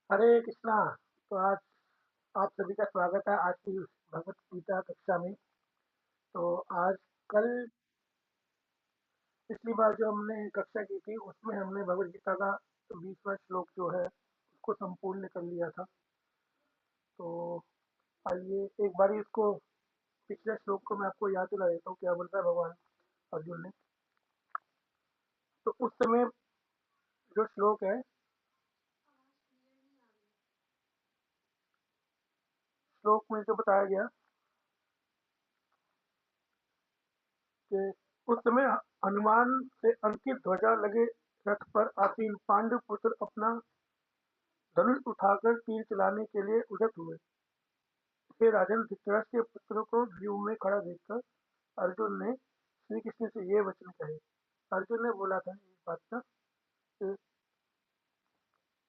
हरे कृष्णा। तो आज आप सभी का स्वागत है आज की भगवत गीता कक्षा में। तो आज कल पिछली बार जो हमने कक्षा की थी उसमें हमने भगवत गीता का 20वां श्लोक जो है उसको संपूर्ण कर लिया था। तो आइए एक बारी इसको पिछले श्लोक को मैं आपको याद दिला देता हूँ क्या बोलता है भगवान अर्जुन ने। तो उस समय जो श्लोक है, श्लोक में जो बताया गया कि उस समय हनुमान से अंकित ध्वजा लगे रथ पर आसीन पांडु पुत्र अपना धनुष उठाकर तीर चलाने के लिए उद्यत हुए। हे राजन, धृतराष्ट्र के पुत्रों को व्यू में खड़ा देखकर अर्जुन ने श्री कृष्ण से ये वचन कहे। अर्जुन ने बोला था इस बात का कि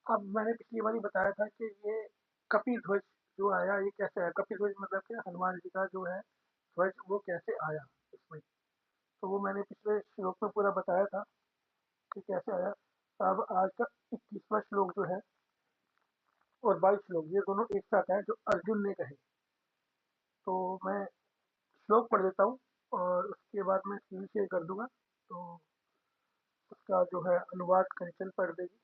अब मैंने पिछली बार ही बताया था कि ये कपि ध्वज जो आया ये कैसे आया। कपि ध्वज मतलब क्या, हनुमान जी का जो है ध्वज वो कैसे आया इसमें। तो वो मैंने पिछले श्लोक में पूरा बताया था कि कैसे आया। अब आज का 21वां श्लोक जो है और 22 श्लोक ये दोनों एक साथ हैं जो अर्जुन ने कहे। तो मैं श्लोक पढ़ देता हूँ और उसके बाद मैं स्क्रीन शेयर कर दूंगा। तो उसका जो है अनुवाद कंचन पढ़ देगी।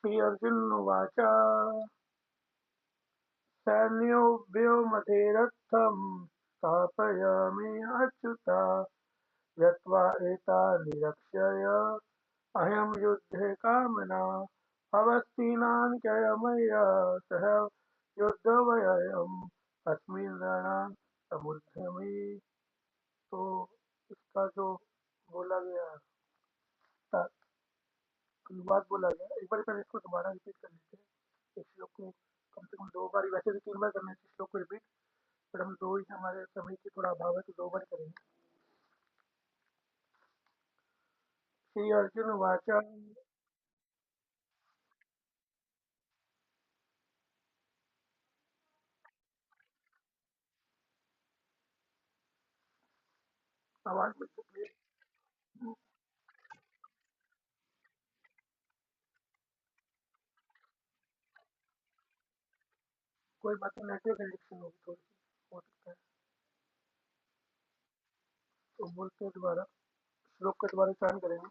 श्री अर्जुन उवाच सैन्योऽव्योमधेरथं स्थापयामि अच्युता यत्वा एतानि रक्षय अहं युद्धे कामना अवस्थीनान् मया सह युद्धवयम् अस्मिन् रणसमुद्यमे। तो इसका जो बोला गया था, अनुवाद बोला गया, एक बार पहले इसको दोबारा रिपीट कर लेते हैं। इस श्लोक को कम से कम 2 बार, वैसे तो 3 बार करना चाहिए श्लोक को रिपीट, पर हम 2 ही, हमारे समय की थोड़ा अभाव है तो 2 बार करेंगे। श्री अर्जुन वाच। आवाज में तो clear- कोई बात नहीं, नेटवर्क कनेक्शन होगी थोड़ी सी, हो सकता है। तो बोलते हैं दोबारा, श्लोक का दोबारा उच्चारण करेंगे।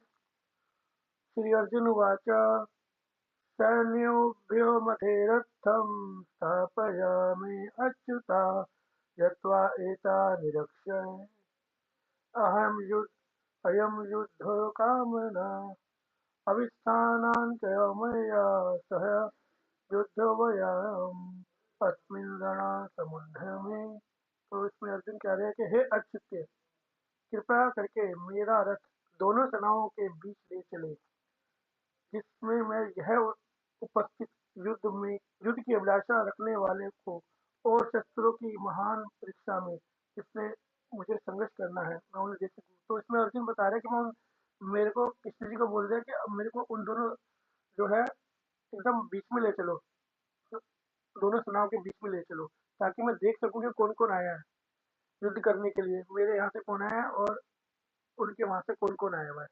श्री अर्जुन वाच सैन्योऽव्योमधेरथं स्थापयामि अच्युता यत्वा एतानि रक्ष्य अयं युद्धकामना अविस्थानान् च मया सह युद्धवयम् अस्मिन् रणसमुद्यमे। तो इसमें अर्जुन कह रहे हैं कि हे अच्युत, कृपया करके मेरा रथ दोनों सेनाओं के बीच ले चले, जिसमें मैं यह उपस्थित युद्ध की अभिलाषा रखने वाले को और शस्त्रों की महान परीक्षा में जिससे मुझे संघर्ष करना है मैं उन्हें देख सकूं। तो इसमें अर्जुन बता रहे हैं कि मेरे को कृष्ण जी को बोल रहे हैं कि अब मेरे को उन दोनों जो है एकदम बीच में ले चलो, दोनों सेनाओं के बीच में ले चलो, ताकि मैं देख सकूं कि कौन कौन आया है युद्ध करने के लिए, मेरे यहाँ से कौन आया है और उनके वहां से कौन कौन आया हुआ है।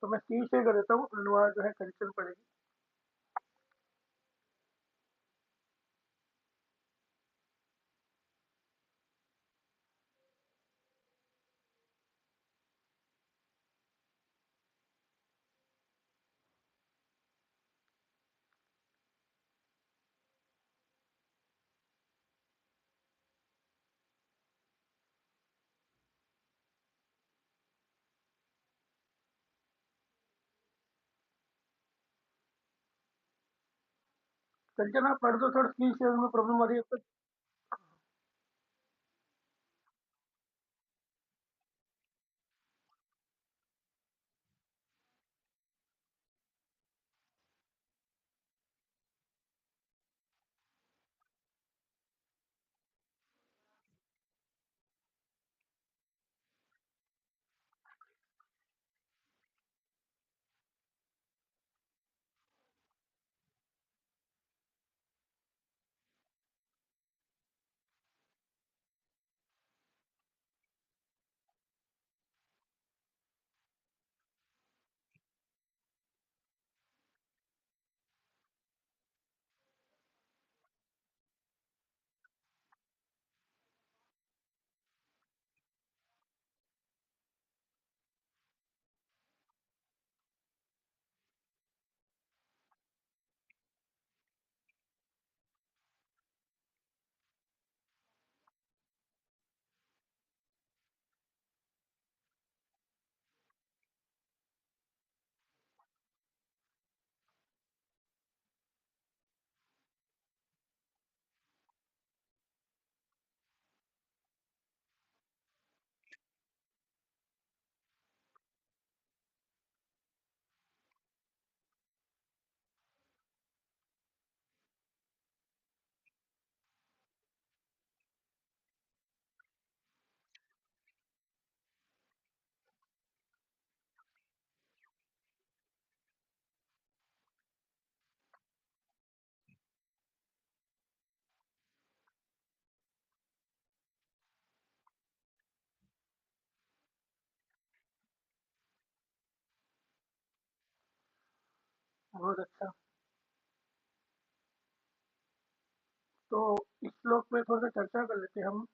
तो मैं स्क्रीन शेयर कर देता हूँ, अनुवाद जो है कंचन पड़ेगी। कंचन आप पढ़ दो, थोड़ा स्क्रीन शेयर में प्रॉब्लम आ रही है तो। बहुत अच्छा। तो इस श्लोक में थोड़ा सा चर्चा कर लेते हैं हम।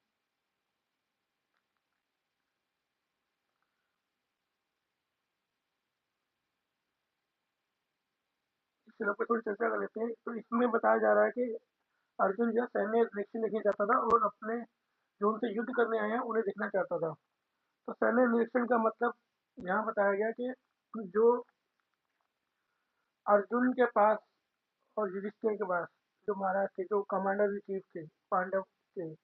इस श्लोक पे थोड़ी चर्चा कर लेते हैं। तो इसमें बताया जा रहा है कि अर्जुन जो सैन्य निरीक्षण देखना चाहता था और अपने जो उनसे युद्ध करने आए हैं उन्हें देखना चाहता था। तो सैन्य निरीक्षण का मतलब यहाँ बताया गया कि जो अर्जुन के पास और युधिष्ठिर के पास जो महाराज थे, जो कमांडर इन चीफ थे पांडव के,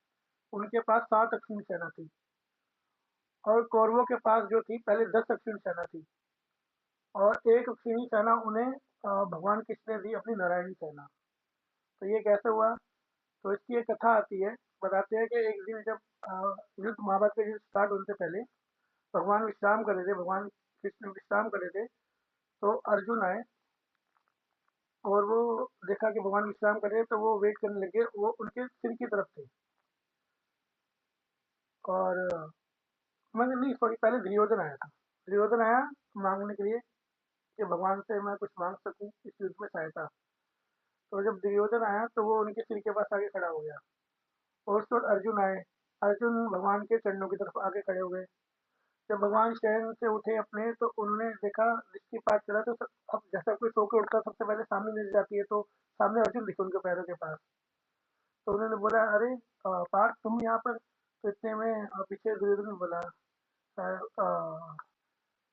उनके पास 7 अश्विनी सेना थी। और कौरवों के पास जो थी पहले 10 अश्विनी सेना थी। और एक अश्विनी सेना उन्हें भगवान कृष्ण ने दी, अपनी नारायणी सेना। तो ये कैसे हुआ? तो इसकी एक कथा आती है। बताते हैं कि एक दिन जब युद्ध, महाभारत का युद्ध स्टार्ट होने से पहले भगवान विश्राम कर रहे थे, भगवान कृष्ण विश्राम कर रहे थे। तो अर्जुन आए और वो देखा कि भगवान विश्राम कर रहे हैं, तो वो वेट करने लगे, वो उनके सिर की तरफ थे। और मैं नहीं, सॉरी, पहले दुर्योधन आया था। दुर्योधन आया मांगने के लिए कि भगवान से मैं कुछ मांग सकूं इस युद्ध में सहायता। तो जब दुर्योधन आया तो वो उनके सिर के पास आगे खड़ा हो गया। और उसके बाद अर्जुन आए। अर्जुन भगवान के चरणों की तरफ आगे खड़े हो गए। जब भगवान शयन से उठे अपने, तो उन्होंने देखा, दृष्टिपात करा, तो अब जैसा कोई सो के उठता है, सबसे पहले सामने मिल जाती है, तो सामने अर्जुन दिखे उनके पैरों के पास। तो उन्होंने बोला, अरे पार्थ, तुम यहाँ पर? तो इतने में पीछे दुर्योधन ने बोला,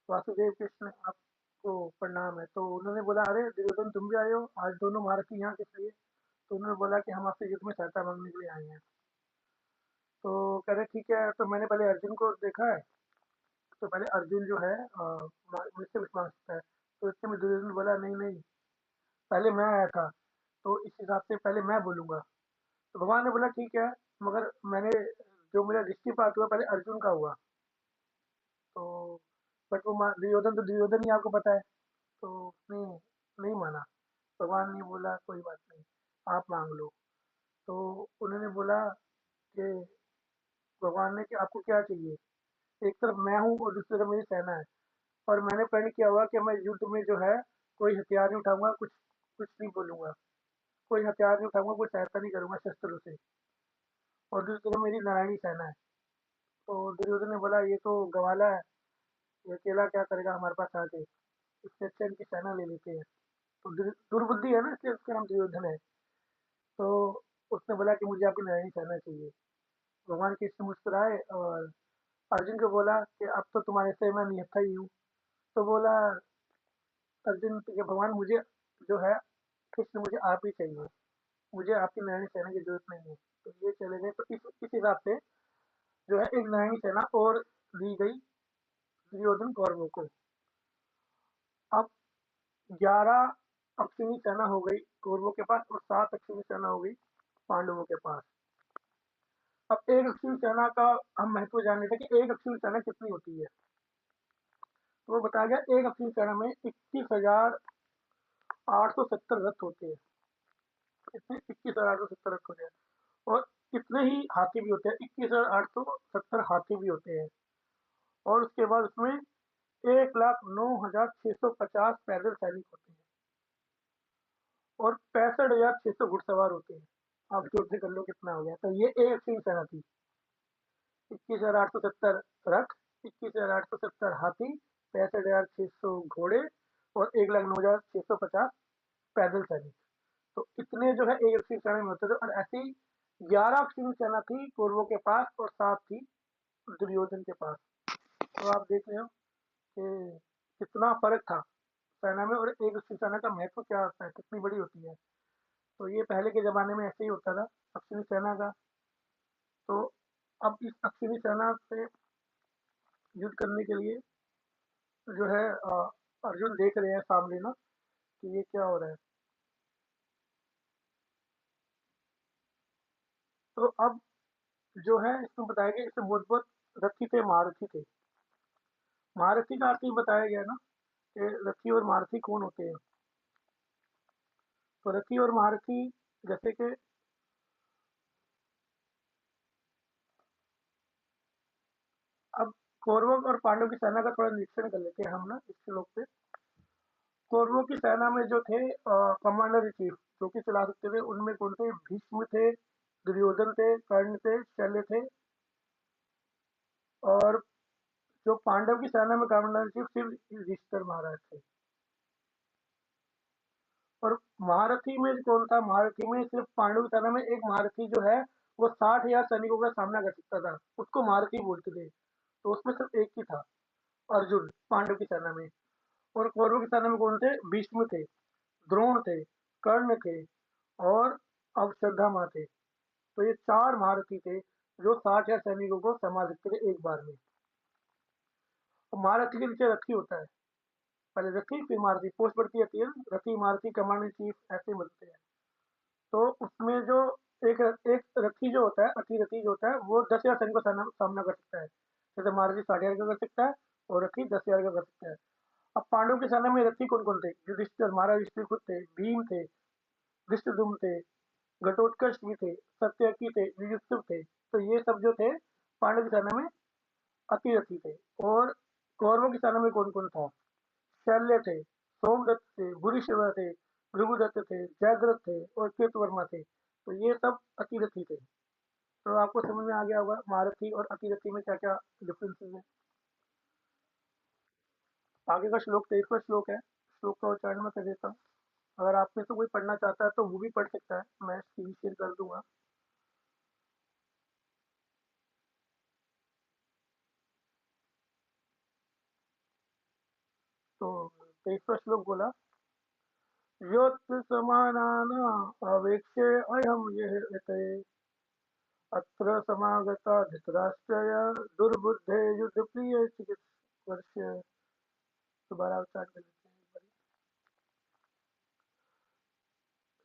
वासुदेव कृष्ण आपको प्रणाम है। तो उन्होंने बोला, अरे दुर्योधन, तुम भी आए हो आज? दोनों महारथी यहाँ किस लिए? तो उन्होंने बोला कि हम आपसे युद्ध में सहायता मांगने के लिए आए हैं। तो कह रहे ठीक है। तो मैंने पहले अर्जुन को देखा है, तो पहले अर्जुन जो है मुझसे कुछ मांग सकता है। तो इससे में दुर्योधन बोला, नहीं नहीं, पहले मैं आया था, तो इस हिसाब से पहले मैं बोलूंगा। तो भगवान ने बोला ठीक है, मगर मैंने, जो मेरा दृष्टिपात हुआ पहले अर्जुन का हुआ। तो बट वो दुर्योधन, तो दुर्योधन ही आपको पता है। तो उसने नहीं माना। भगवान ने बोला कोई बात नहीं, आप मांग लो। तो उन्होंने बोला कि भगवान ने कि आपको क्या चाहिए? एक तरफ मैं हूँ और दूसरी तरफ मेरी सेना है। और मैंने प्रण किया हुआ कि मैं युद्ध में जो है कोई हथियार नहीं उठाऊंगा, कुछ कुछ नहीं बोलूंगा, कोई हथियार नहीं उठाऊंगा, कोई सहायता नहीं करूंगा शस्त्रों से। और दूसरी तरफ मेरी नारायणी सेना है। तो दुर्योधन ने बोला, ये तो गवाला है, ये अकेला क्या करेगा हमारे पास आके, इससे अच्छा इनकी सेना ले लेते हैं। तो दुर्बुद्धि है ना, इसलिए उसका नाम दुर्योधन है। तो उसने बोला कि मुझे आपकी नारायणी सेना चाहिए। भगवान कृष्ण मुस्कुराए और अर्जुन को बोला कि अब तो तुम्हारे से मैं निहत्था ही हूँ। तो बोला अर्जुन कि भगवान, मुझे जो है, कृष्ण, मुझे आप ही चाहिए, मुझे आपकी नारायणी सेना की जरूरत नहीं है। तो ये चले गए। तो इस हिसाब से जो है एक नारायणी सेना और दी गई दुर्योधन कौरवों को। अब 11 अक्षौहिणी सेना हो गई कौरवों के पास और 7 अक्षौहिणी सेना हो गई पांडवों के पास। अब एक अक्षौहिणी सेना का हम महत्व जान लेते हैं कि एक अक्षौहिणी सेना कितनी होती है। तो वो बताया गया, एक अक्षौहिणी सेना में 21,870 रथ होते हैं। इतने 21,870 रथ होते हैं। और कितने ही हाथी भी होते हैं, 21,870 हाथी भी होते हैं। और उसके बाद उसमें 1,09,650 पैदल सैनिक होते हैं। और 65,600 घुड़सवार होते हैं। आप जोड़ से कर लो कितना हो गया। तो ये एक सिंह सेना थी। 21,870 रथ, 21,870 हाथी, 65,600 घोड़े और 1,09,650 पैदल सैनिक। तो इतने जो है एक सिंह सेना में होते थे। और ऐसी 11 सिंह सेना थी कौरवों के पास और 7 थी दुर्योधन के पास। तो आप देख रहे हो कि कितना फर्क था सेना में। और एक सिंह सेना का महत्व क्या होता है, कितनी बड़ी होती है। तो ये पहले के ज़माने में ऐसे ही होता था अश्विनी सेना का। तो अब इस अश्विनी सेना से युद्ध करने के लिए जो है अर्जुन देख रहे हैं सामने ना कि ये क्या हो रहा है। तो अब जो है इसमें बताया गया, इसमें बहुत बहुत रथी थे, महारथी थे। महारथी का अर्थ ही बताया गया ना कि रथी और महारथी कौन होते हैं। तो रथी और महारथी, जैसे कि अब कौरवों और पांडवों की सेना का थोड़ा निरीक्षण कर लेते हैं हम ना इस श्लोक पे। कौरवों की सेना में जो थे कमांडर इन चीफ जो कि चला सकते थे, उनमें कौन थे? भीष्म थे, दुर्योधन थे, कर्ण थे, शल्य थे। और जो पांडव की सेना में कमांडर इन चीफ सिर्फ युधिष्ठिर महाराज थे। और महारथी में कौन था? महारथी में सिर्फ पांडव की सेना में एक महारथी जो है, वो 60,000 सैनिकों का सामना कर सकता था, उसको महारथी बोलते थे। तो उसमें सिर्फ एक ही था, अर्जुन, पांडव की सेना में। और कौरवों की सेना में कौन थे? भीष्म थे, द्रोण थे, कर्ण थे, और अश्वत्थामा थे। तो ये 4 महारथी थे, जो 60,000 सैनिकों को संभाल सकते थे एक बार में। और महारथी के नीचे रथी होता है, पहले रथी फिर महारथी, पोस्ट बढ़ती रहती है ना, रथी, महारथी, कमांडर इन चीफ ऐसे बनते हैं। तो उसमें जो एक एक रथी जो होता है, अतिरथी जो होता है, वो 10,000 सैनिकों का सामना कर सकता है। जैसे महारथी 60,000 का कर सकता है, और रथी 10,000 का कर सकता है। अब पांडव की सेना में रथी कौन कौन थे? युधिष्ठिर, महाराज युधिष्ठिर खुद थे, भीम थे, धृष्टद्युम्न थे, घटोत्कच भी थे, सत्यवती थे, युयुत्सुव थे। तो ये सब जो थे पांडव की सेना में अतिरथी थे। और कौरवों की सेना में कौन कौन था? शल्य थे, सोमदत्त थे, भूरिश्रवा थे, भृगुदत्त थे, जयद्रथ थे, और कृतवर्मा थे। तो ये सब अतिरथी थे। तो आपको समझ में आ गया होगा महारथी और अतिरथी में क्या क्या डिफरेंसेस है। आगे का श्लोक 23वां श्लोक है, श्लोक का उच्चारण मैं कर देता हूँ। अगर आप में से कोई पढ़ना चाहता है तो वो भी पढ़ सकता है, मैं स्क्रीन शेयर कर दूंगा। तो 23वां श्लोक बोला, योत्समानाना अवेक्ष्य अयम् येते अत्र समागता धृतराष्ट्रय दुर्बुद्धे युद्धप्रिय चिकित्सर्ष्य। दोबारा उच्चारण कर लेते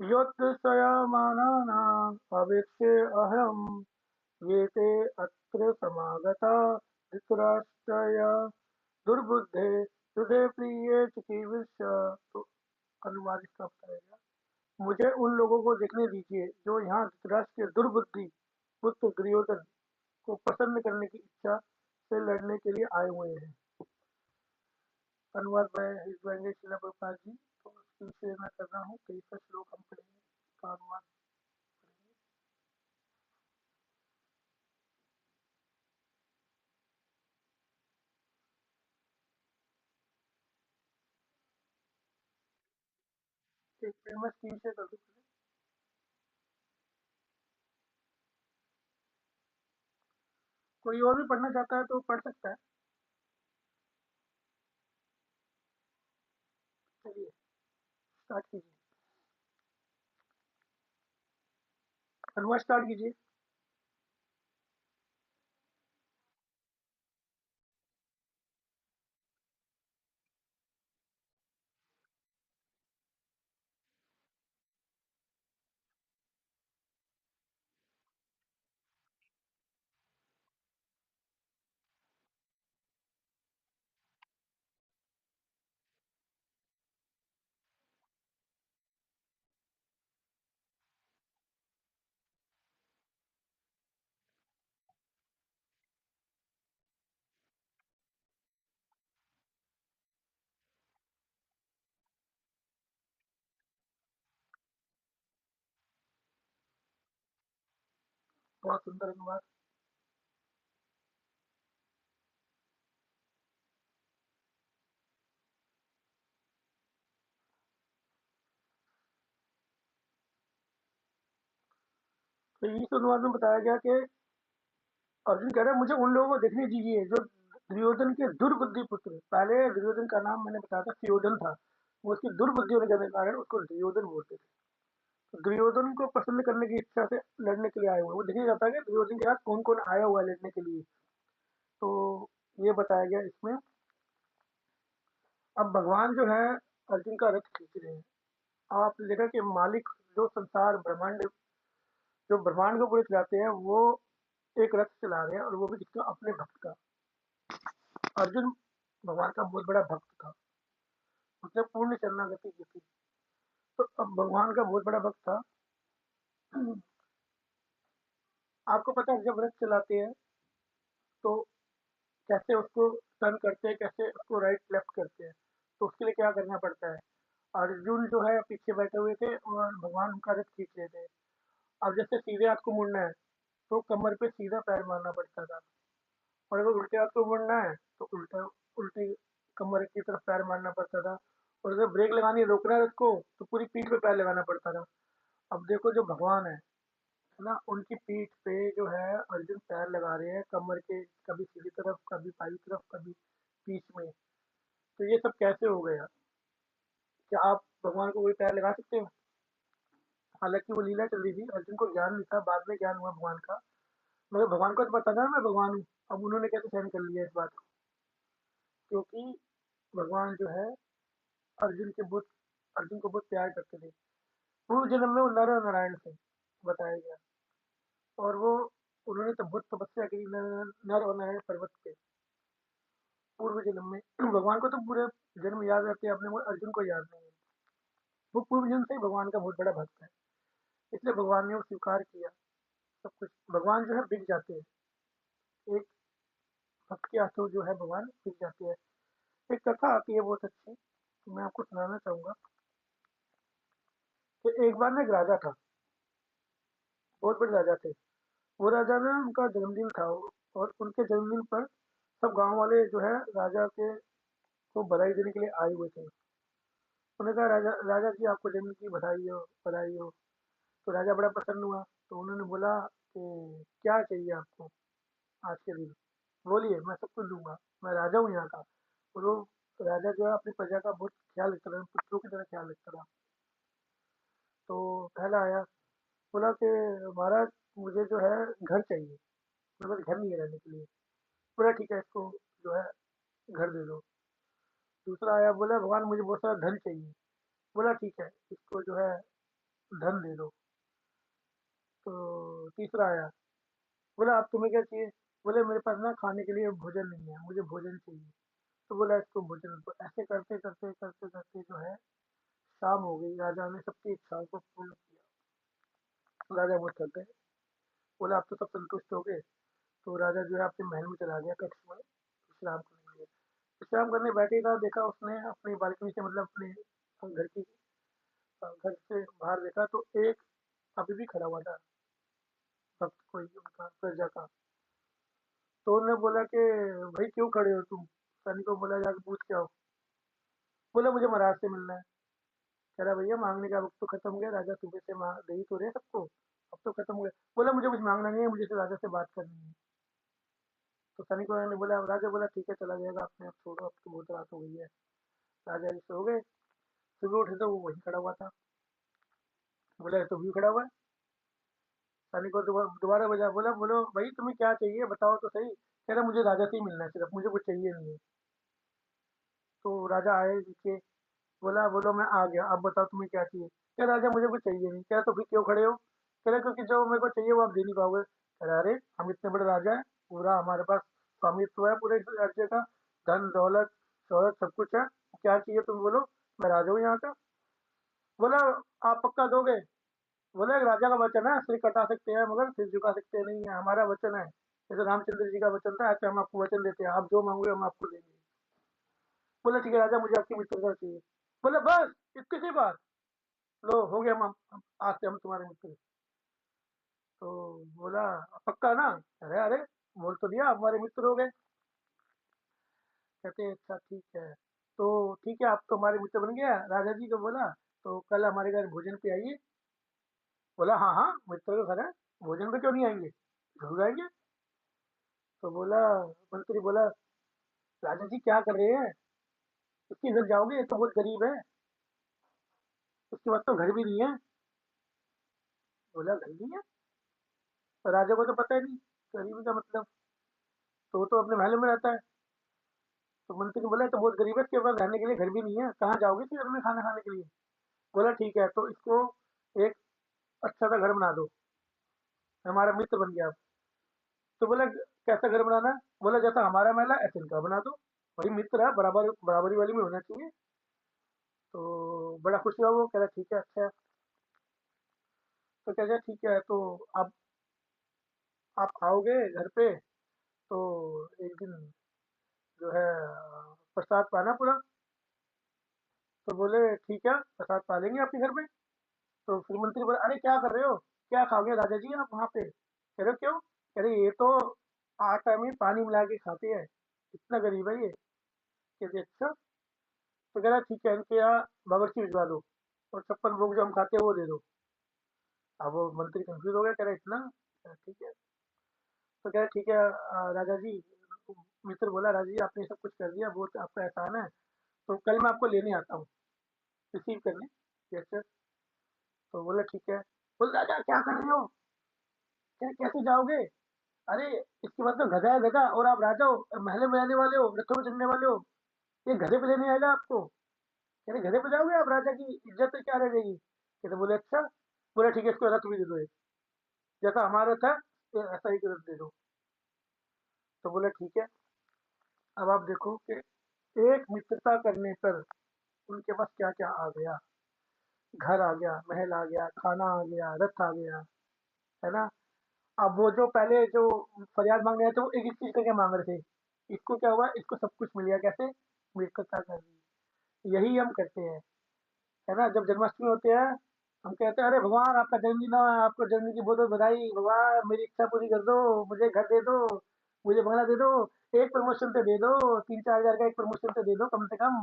हैं। योत्समानानाम् अवेक्ष्य अहम् ये ते अत्र समागता धृतराष्ट्रय दुर्बुद्धे युद्धे प्रिय चिकीर्ष। तो अनुवाद इसका बताएगा, मुझे उन लोगों को देखने दीजिए जो यहाँ धृतराष्ट्र के दुर्बुद्धि पुत्र दुर्योधन को प्रसन्न करने की इच्छा से लड़ने के लिए आए हुए हैं। अनुवाद में हिज वेंकटेश शिला प्रभुपाद जी। तो उसकी शेयर मैं कर रहा हूँ, 23वां श्लोक हम पढ़ेंगे, इसका अनुवाद पढ़ेंगे। एक मिनट में स्क्रीन शेयर कर दूँ। कोई और भी पढ़ना चाहता है तो पढ़ सकता है। चलिए स्टार्ट कीजिए, अनुवाद स्टार्ट कीजिए। बहुत सुंदर अनुवाद। तो इस अनुवाद में बताया गया कि अर्जुन कह रहा है मुझे उन लोगों को देखने दीजिए जो दुर्योधन के दुर्बुद्धि पुत्र, पहले दुर्योधन का नाम मैंने बताया था सुयोधन था, वो उसकी दुर्बुद्धि होने के कारण उसको दुर्योधन बोलते थे। तो दुर्योधन को प्रसन्न करने की इच्छा से लड़ने के लिए आए हुए हैं। वो देखा जाता है कि दुर्योधन के साथ कौन कौन आया हुआ है लड़ने के लिए। तो ये बताया गया इसमें। अब भगवान जो है अर्जुन का रथ खींच रहे हैं। आपने देखा कि मालिक जो संसार ब्रह्मांड, जो ब्रह्मांड को पूरे चलाते हैं, वो एक रथ चला रहे हैं, और वो भी किसका? अपने भक्त का। अर्जुन भगवान का बहुत बड़ा भक्त था, उसने पूर्ण शरणागति की थी। तो अब भगवान का बहुत बड़ा भक्त था। आपको पता है जब रथ चलाते हैं तो कैसे उसको टर्न करते हैं, कैसे उसको राइट लेफ्ट करते हैं। तो उसके लिए क्या करना पड़ता है? अर्जुन जो है पीछे बैठे हुए थे और भगवान उनका रथ खींच रहे थे। अब जैसे सीधे हाथ को मुड़ना है तो कमर पे सीधा पैर मारना पड़ता था, और अगर उल्टे हाथ को मुड़ना है तो उल्टा उल्टी कमर की तरफ पैर मारना पड़ता था। और अगर ब्रेक लगानी है, रोकना है उसको, तो पूरी पीठ पे पैर लगाना पड़ता था। अब देखो जो भगवान है ना, उनकी पीठ पे जो है अर्जुन पैर लगा रहे हैं कमर के, कभी सीधी तरफ, कभी बाई तरफ, कभी बीच में। तो ये सब कैसे हो गया? क्या आप भगवान को कोई पैर लगा सकते हो? हालांकि वो लीला चल रही थी, अर्जुन को ज्ञान नहीं था, बाद में ज्ञान हुआ भगवान का। मगर भगवान को तो पता था मैं भगवान हूँ। अब उन्होंने कैसे सहन कर लिया इस बात को? क्योंकि भगवान जो है अर्जुन के बहुत अर्जुन को बहुत प्यार करते थे। पूर्व जन्म में वो नर और नारायण थे, बताया गया। और वो उन्होंने तो बहुत तपस्या की नर नर और नारायण पर्वत पे, पूर्व जन्म में। भगवान को तो पूरे जन्म याद रहते हैं अपने, को अर्जुन को याद नहीं है। वो पूर्व जन्म से ही भगवान का बहुत बड़ा भक्त है, इसलिए भगवान ने वो स्वीकार किया सब कुछ। भगवान जो है बिक जाते हैं, एक भक्त के हाथों जो है भगवान बिक जाते हैं। एक कथा आती है बहुत अच्छी, तो मैं आपको सुनाना चाहूंगा कि एक बार ना एक राजा था, बहुत बड़े राजा थे। वो राजा ना, उनका जन्मदिन था, और उनके जन्मदिन पर सब गांव वाले जो है राजा के को बधाई देने के लिए आए हुए थे। उन्होंने कहा, राजा राजा जी आपको जन्मदिन की बधाई हो, बधाई हो। तो राजा बड़ा प्रसन्न हुआ, तो उन्होंने बोला कि क्या चाहिए आपको आज के दिन, बोलिए मैं सब कुछ दूंगा, मैं राजा हूँ यहाँ का। और वो राजा जो है अपनी प्रजा का बहुत ख्याल रखता था, पुत्रों की तरह ख्याल रखता था। तो पहला आया, बोला कि महाराज मुझे जो है घर चाहिए, मेरे पास घर नहीं है रहने के लिए। बोला ठीक है, इसको जो है घर दे दो। दूसरा आया, बोला भगवान मुझे बहुत सारा धन चाहिए। बोला ठीक है, इसको जो है धन दे दो। तो तीसरा आया, बोला अब तुम्हें क्या चाहिए? बोले मेरे पास ना खाने के लिए भोजन नहीं है, मुझे भोजन चाहिए। तो बोला इसको भोजन दो। ऐसे करते करते करते करते जो है शाम हो गई, राजा ने सबकी इच्छाओं को पूर्ण किया। राजा बहुत थक गए, बोला अब तो सब संतुष्ट हो गए। तो राजा जो है अपने महल में चला गया, कक्ष में विश्राम करने के लिए। विश्राम करने बैठेगा, देखा उसने अपनी बालकनी से, मतलब अपने घर की, घर से बाहर देखा तो एक अभी भी खड़ा हुआ था, भक्त कोई उनका प्रजा का। तो उन्होंने बोला कि भाई क्यों खड़े हो तुम? सैनिक को बोला जाके पूछ के आओ। बोला मुझे महाराज से मिलना है। कह रहा भैया मांगने का वक्त तो खत्म हो गया, राजा सुबह से मांग दे ही तो रहे सबको, अब तो खत्म हो गया। बोला मुझे कुछ मांगना नहीं है, मुझे सिर्फ राजा से बात करनी है। तो सैनिक ने बोला, राजा बोला ठीक है चला जाएगा, अपने आप छोड़ो, अब तो बहुत रात हो गई है। राजा जी सो गए। सुबह उठे तो वो वहीं खड़ा हुआ था। बोला ये तो भी खड़ा हुआ है। सैनिक को दोबारा बजा, बोला बोलो भाई तुम्हें क्या चाहिए, बताओ तो सही। कह रहा मुझे राजा से ही मिलना है, सिर्फ मुझे कुछ चाहिए नहीं है। तो राजा आए नीचे, बोला बोलो मैं आ गया, अब बताओ तुम्हें क्या चाहिए? क्या राजा मुझे कुछ चाहिए नहीं। कह रहा तो फिर क्यों खड़े हो? कह रहा क्योंकि जो मेरे को चाहिए वो आप दे नहीं पाओगे। कह रहा अरे हम इतने बड़े राजा है, पूरा हमारे पास स्वामित्व है पूरे इस राज्य का, धन दौलत शौहरत सब कुछ है, क्या चाहिए तुम बोलो, मैं राजा हूँ यहाँ का। बोला आप पक्का दोगे? बोले राजा का वचन है, सिर कटा सकते हैं मगर सिर झुका सकते नहीं है, हमारा वचन है। जैसे रामचंद्र जी का वचन था, ऐसे हम आपको वचन देते हैं, आप जो मांगोगे हम आपको देंगे। बोला ठीक है राजा, मुझे आपकी मित्रता चाहिए। बोले बस इतनी सी बात, लो हो गया, आज से हम तुम्हारे मित्र हैं। तो बोला पक्का ना? अरे अरे बोल तो दिया, हमारे मित्र हो गए। कहते अच्छा ठीक है, तो ठीक है आप तो हमारे मित्र बन गया। राजा जी को बोला तो कल हमारे घर भोजन पे आइए। बोला हाँ हाँ मित्र का घर है, भोजन पे क्यों नहीं आएंगे, जरूर आएंगे। तो बोला, मंत्री बोला राजा जी क्या कर रहे हैं, इसके घर जाओगे, ये तो बहुत गरीब है, उसके बाद तो घर भी नहीं है। बोला घर नहीं है? तो राजा को तो पता ही नहीं गरीबी का मतलब, तो वो तो अपने महल में रहता है। तो मंत्री ने बोला तो बहुत गरीब है, इसके पास रहने के लिए घर भी नहीं है, कहाँ जाओगे फिर अपने खाना खाने के लिए? बोला ठीक है तो इसको एक अच्छा सा घर बना दो, हमारा मित्र बन गया अब। तो बोला कैसा घर बनाना है? बोला जैसा हमारा महल है ऐसे इनका बना दो, वही मित्र है, बराबर बराबरी वाली में होना चाहिए। तो बड़ा खुश हुआ वो, कह रहा ठीक है अच्छा है। तो कहते ठीक है, तो अब आप आओगे घर पे तो एक दिन जो है प्रसाद पाना पूरा। तो बोले ठीक है, प्रसाद पालेंगे आपके घर में। तो फिर मंत्री बोले, अरे क्या कर रहे हो, क्या खाओगे राजा जी आप वहाँ पे? कह रहे हो क्यों? कह रहे ये तो आटा में पानी मिला के खाते हैं, इतना गरीब है ये। कहते अच्छा। तो कह रहा ठीक है, इनके यहाँ बावर्ची भिजवा दो और 56 भोग जो हम खाते हैं वो दे दो। अब वो मंत्री कंफ्यूज हो गया, कह रहा इतना? कह रहा, ठीक है। तो कह रहा ठीक है राजा जी। मित्र बोला, राजा जी आपने सब कुछ कर दिया, वो तो आपका एहसान है, तो कल मैं आपको लेने आता हूँ, रिसीव करने। कैसे? तो बोला ठीक है। बोले राजा क्या कर रहे हो, क्या कैसे जाओगे? अरे इसके बाद तो गधा है गधा, और आप राजा हो, महल में रहने वाले हो, रथों में चढ़ने वाले हो, ये गधे पे लेने आएगा आपको? कह रहे गधे पे जाओगे आप, राजा की इज्जत क्या रह जाएगी? कहते बोले अच्छा। बोले ठीक है, इसको रथ भी दे दो एक, जैसा हमारा था ऐसा ही रथ दे दो। तो बोले ठीक है। अब आप देखो कि एक मित्रता करने पर उनके पास क्या क्या आ गया। घर आ गया, महल आ गया, खाना आ गया, रथ आ गया, है ना? अब वो जो पहले जो फरियाद मांगने आए थे वो एक एक चीज करके मांग रहे थे, इसको क्या हुआ, इसको सब कुछ मिल गया, कैसे? मित्रता कर दी। यही हम करते हैं, है ना? जब जन्माष्टमी होते हैं, हम कहते हैं अरे भगवान आपका जन्मदिन है, आपको जन्मदिन की बहुत बहुत बधाई, भगवान मेरी इच्छा पूरी कर दो, मुझे घर दे दो, मुझे बंगला दे दो, एक प्रमोशन तो दे दो, 3-4 हजार का एक प्रमोशन तो दे दो कम से कम।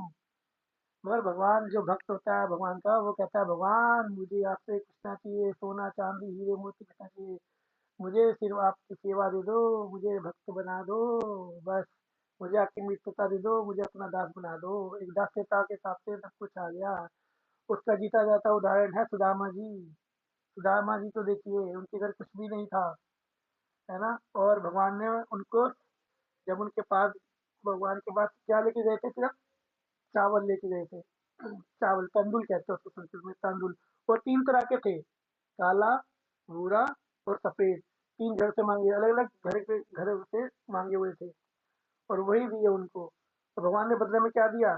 मगर भगवान जो भक्त होता है भगवान का, वो कहता है भगवान मुझे आपसे कुछ ना चाहिए, सोना चांदी हीरे मोती कुछ ना चाहिए, मुझे सिर्फ आपकी सेवा दे दो, मुझे भक्त बना दो, बस। मुझे आपकी मित्रता दे दो, मुझे अपना दास बना दो। एक दास्यता के हिसाब से सब कुछ आ गया। उसका जीता जाता उदाहरण है सुदामा जी। सुदामा जी तो देखिए उनके घर कुछ भी नहीं था, है ना? और भगवान ने उनको, जब उनके पास, भगवान के पास क्या लेके गए थे, सिर्फ चावल लेके गए थे। चावल, तंदुल कहते हैं उसको संस्कृत में, तंदुल। वो 3 तरह के थे, काला, भूरा और सफेद। 3 घर से मांगे, अलग अलग घर के घर से मांगे हुए थे, और वही दिए उनको। तो भगवान ने बदले में क्या दिया?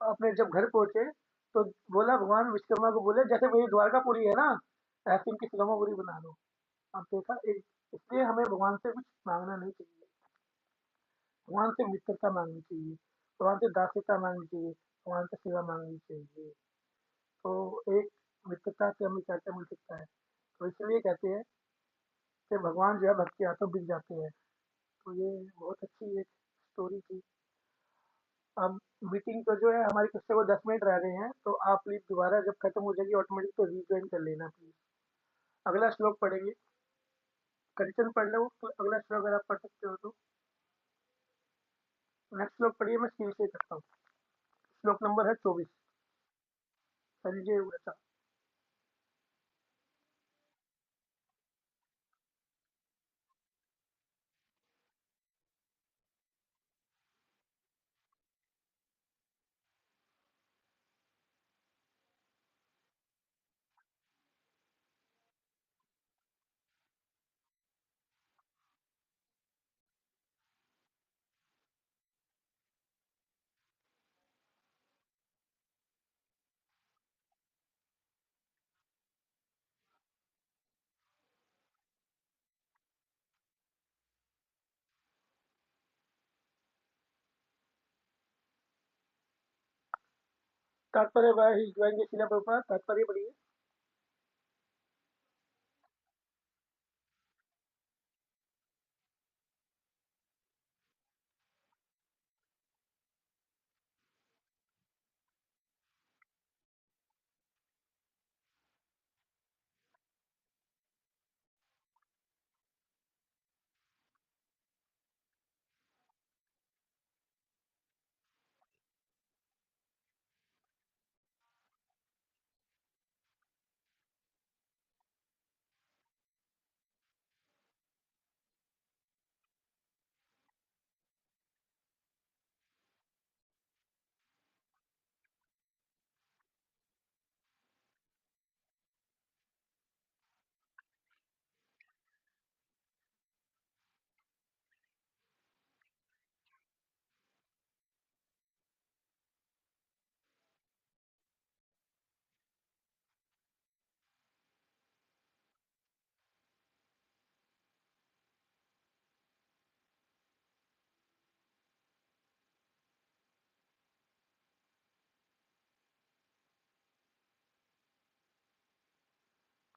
अपने जब घर पहुंचे तो बोला, भगवान विश्वकर्मा को बोले जैसे मेरी द्वारकापुरी है ना, ऐसे इनकी सुगमापुरी बना दो। अब देखा एक, इसलिए हमें भगवान से कुछ मांगना नहीं चाहिए, भगवान से मित्रता मांगनी चाहिए, भगवान से दास्यता मांगनी चाहिए, भगवान से सेवा मांगनी चाहिए। तो एक मित्रता से हमें क्या क्या मिल सकता है? तो इसलिए कहते हैं कि भगवान जो है भक्त के हाथों बिक जाते हैं। तो ये बहुत अच्छी एक स्टोरी थी। अब मीटिंग तो जो है हमारी कक्षा को 10 मिनट रह गए हैं, तो आप प्लीज दोबारा जब खत्म हो जाएगी ऑटोमेटिक तो रीज्वाइन कर लेना प्लीज। अगला श्लोक पढ़ेंगे। कंचन पढ़ लो तो अगला श्लोक अगर आप पढ़ सकते हो तो। नेक्स्ट श्लोक पढ़िए, मैं स्क्रीन से करता हूँ। श्लोक नंबर है 24। संजय उवाच। तात्पर्य वह ही ज्वाइन शिला प्रभुपाद, तात्पर्य पढ़िए।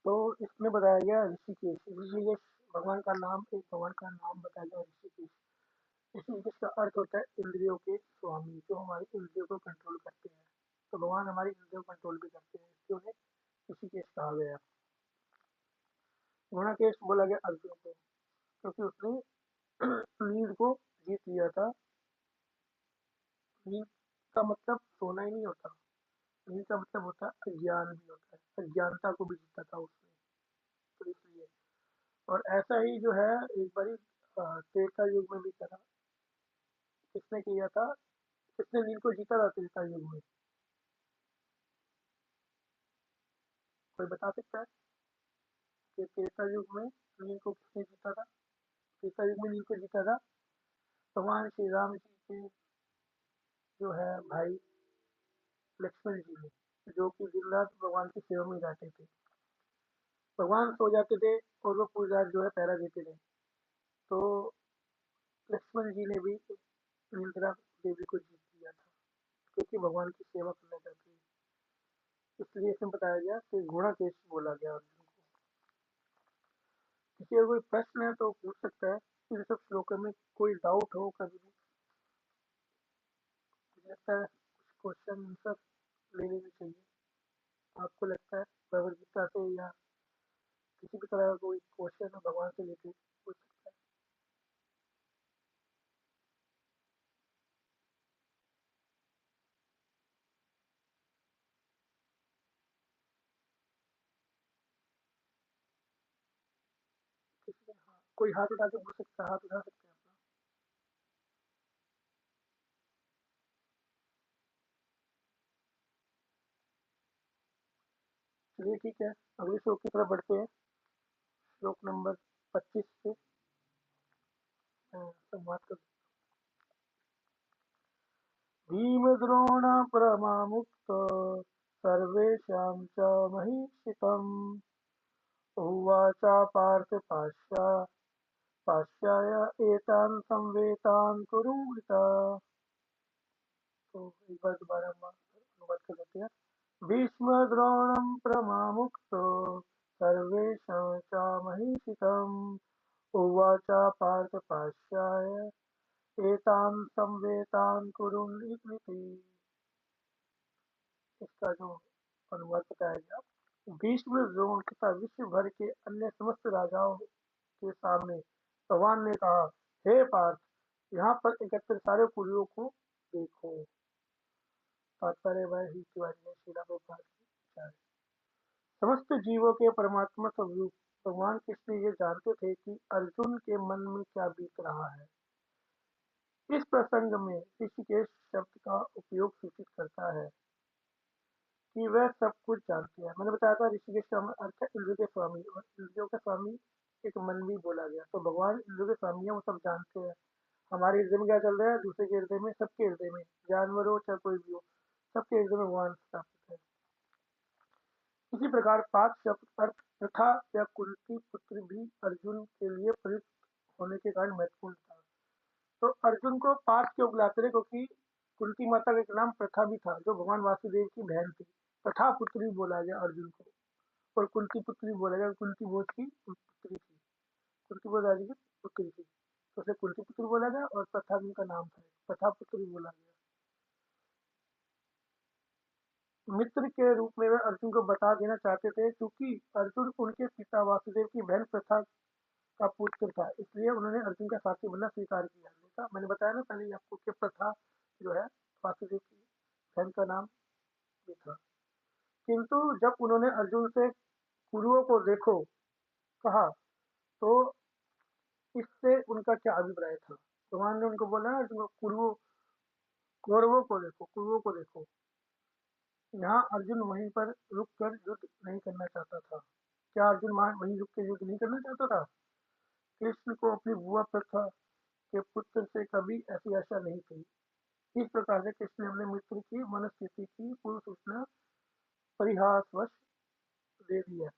तो इसमें बताया गया ऋषिकेश। ऋषिकेश भगवान का नाम, एक भगवान का नाम बताया गया ऋषिकेश। ऋषिकेश का अर्थ होता है इंद्रियों के स्वामी, जो हमारी इंद्रियों को कंट्रोल करते हैं। तो भगवान हमारी इंद्रियों को कंट्रोल भी करते हैं, इसलिए उन्हें ऋषिकेश कहा गया। गुणाकेश बोला गया अर्जुन को, क्योंकि उसने नींद को जीत लिया था। नींद का मतलब सोना ही नहीं होता, नींद का मतलब होता है अज्ञान भी होता है, अज्ञानता को भी जीता था उसने। तो इसलिए, और ऐसा ही जो है एक बारी त्रेता युग में भी करा। किसने किया था, किसने नींद को जीता था त्रेता युग में? कोई बता सकता है कि त्रेता युग में नींद को किसने जीता था? त्रेता युग में नींद को जीता था भगवान श्री राम जी के जो है भाई लक्ष्मण जी ने, जो कि दिन रात भगवान की सेवा में रहते थे। भगवान सो जाते थे और वो पूरी रात जो है पहरा देते थे। तो लक्ष्मण जी ने भी इंदिरा देवी को जीत लिया था, क्योंकि भगवान की सेवा करना चाहते थे। इसलिए इसमें बताया गया कि घोड़ा केश बोला गया अर्जुन को। किसी का कोई प्रश्न है तो पूछ सकता है। इन सब श्लोकों में कोई डाउट हो कभी भी, मुझे लगता है कुछ क्वेश्चन आंसर ले लेनी चाहिए। आपको लगता है भगवद गीता से या किसी भी तरह का कोई क्वेश्चन भगवान से लेके पूछ सकता है? किसी ने, हाँ, कोई हाथ उठा के पूछ सकता है, हाथ उठा सकते हैं अपना। चलिए ठीक है, अगले श्लोक की तरफ बढ़ते हैं। श्लोक नंबर 25 से संवाद कर। भीमद्रोण परमामुक्त सर्वेषां च महिषितम् उवाच पार्थ पाश्चाय एतान् संवेतान् कुरु वृता। तो एक बार दोबारा हम अनुवाद कर देते हैं। भीष्मद्रोणं परमामुक्तो सर्वेषां च महिषितम् उवाच पार्थ पाश्चाय एतान् संवेतान् कुरुन् इति। इसका जो अनुवाद बताया गया, भीष्म द्रोण तथा विश्व भर के अन्य समस्त राजाओं के सामने भगवान ने कहा, हे पार्थ, यहाँ पर एकत्र सारे कुरियों को देखो। तात्पर्य वह ही तिवारी ने शीला प्रभुपाद की विचार। समस्त जीवों के परमात्मा स्वरूप भगवान कृष्ण ये जानते थे कि अर्जुन के मन में क्या बीत रहा है। इस प्रसंग में ऋषिकेश शब्द का उपयोग सूचित करता है कि वह सब कुछ जानते हैं। मैंने बताया था ऋषिकेश का अर्थ है इंद्र के स्वामी, और इंद्रियों के स्वामी एक मन भी बोला गया। तो भगवान इंद्र के स्वामी है, वो सब जानते हैं। हमारे हृदय में क्या चल रहा है, दूसरे के हृदय में, सबके हृदय में, जानवर हो चाहे कोई भी हो, सबके हृदय में भगवान स्थापित है। इसी प्रकार पाक शब्द अर्थ प्रथा या कुंती पुत्र भी अर्जुन के लिए प्रयुक्त होने के कारण महत्वपूर्ण था। तो अर्जुन को पार्थ क्यों बुलाते थे, क्योंकि कुंती माता का एक नाम प्रथा भी था, जो भगवान वासुदेव की बहन थी। प्रथा पुत्री बोला गया अर्जुन को, और कुंती पुत्री बोला गया, कुंती बोध की पुत्री थी, कुंती बोध राजी की पुत्री थी, तो उसे कुंती पुत्री बोला गया, और प्रथा उनका नाम था, प्रथा पुत्री बोला गया। मित्र के रूप में वे अर्जुन को बता देना चाहते थे, क्योंकि अर्जुन उनके पिता वासुदेव की बहन प्रथा का पुत्र था, इसलिए उन्होंने अर्जुन का साथी बनना स्वीकार किया। जैसा मैंने बताया ना पहले ही आपको कि प्रथा जो है वासुदेव की बहन का नाम भी था। किंतु जब उन्होंने अर्जुन से कुरुओं को देखो कहा, तो इससे उनका क्या अभिप्राय था? भगवान ने उनको बोला अर्जुन को, कुरुओं, कौरवों को देखो, कुरुओं को देखो। यहाँ अर्जुन वहीं पर रुक कर युद्ध नहीं करना चाहता था। क्या अर्जुन वहाँ वहीं रुक कर युद्ध नहीं करना चाहता था? कृष्ण को अपनी बुआ प्रथा के पुत्र से कभी ऐसी आशा नहीं थी। इस प्रकार से कृष्ण ने अपने मित्र की मनस्थिति की पूर्व सूचना परिहासवश दे दी है।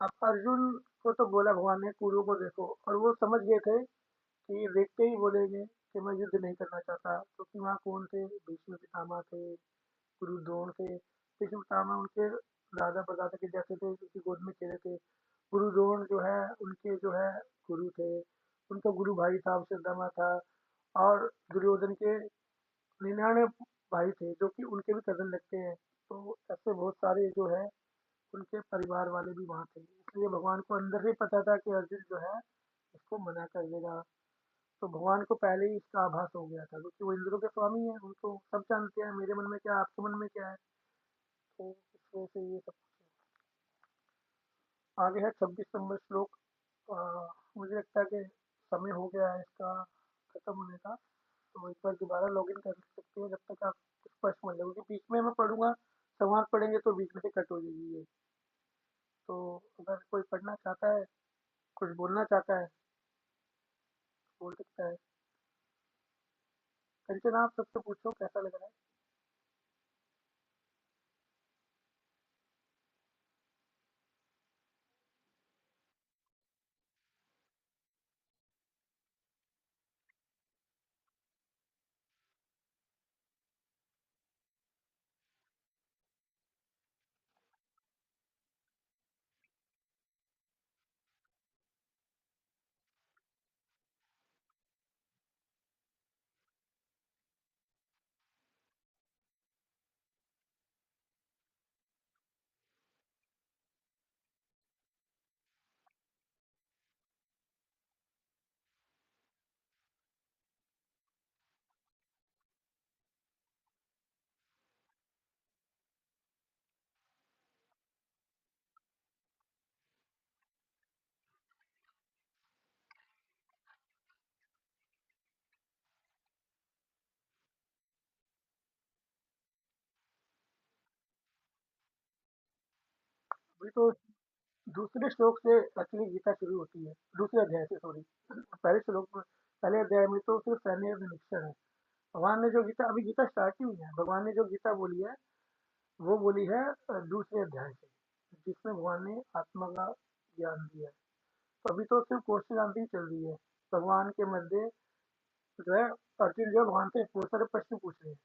अब अर्जुन को तो बोला भगवान ने कुरुओं को देखो, और वो समझ गए थे कि देखते ही बोलेंगे कि मैं युद्ध नहीं करना चाहता, क्योंकि वहाँ कौन थे, भीष्म पितामह थे, गुरु द्रोण थे। भीष्म पितामह उनके दादा परदादा के जैसे थे, उनकी गोद में खेले थे। गुरु द्रोण जो है उनके जो है गुरु थे। उनका गुरु भाई था, अश्वत्थामा था। और दुर्योधन के 99 भाई थे जो कि उनके भी कजन लगते हैं। तो ऐसे बहुत सारे जो है उनके परिवार वाले भी वहाँ थे, इसलिए भगवान को अंदर से पता था कि अर्जुन जो है इसको मना कर देगा। तो भगवान को पहले ही इसका आभास हो गया था, क्योंकि वो इंद्रों के स्वामी है, उनको सब जानते हैं मेरे मन में क्या है, आपके मन में क्या है। तो इस वजह से ये सब आगे है 26 नंबर श्लोक। अ, मुझे लगता है कि समय हो गया है इसका खत्म होने का। तो एक बार दोबारा लॉगिन कर सकते हैं जब तक आप स्पष्ट समझ लो, क्योंकि बीच में मैं पढ़ूंगा, संवाद पढ़ेंगे तो बीच में से कट हो जाएगी ये। तो अगर कोई पढ़ना चाहता है, कुछ बोलना चाहता है, बोल सकता है। कंचन आप सबसे पूछो कैसा लग रहा है। अभी तो दूसरे श्लोक से एक्चुअली गीता शुरू होती है, दूसरे अध्याय से, सॉरी। पहले श्लोक में, पहले अध्याय में तो सिर्फ सैन्य निरीक्षण है। भगवान ने जो गीता, अभी गीता स्टार्ट ही हुई है, भगवान ने जो गीता बोली है वो बोली है दूसरे अध्याय से, जिसमें भगवान ने आत्मा का ज्ञान दिया है। तो अभी तो सिर्फ क्वेश्चन आंसरिंग चल रही है। भगवान के मध्य जो है अर्जुन जो है भगवान से बहुत सारे प्रश्न पूछ रहे हैं।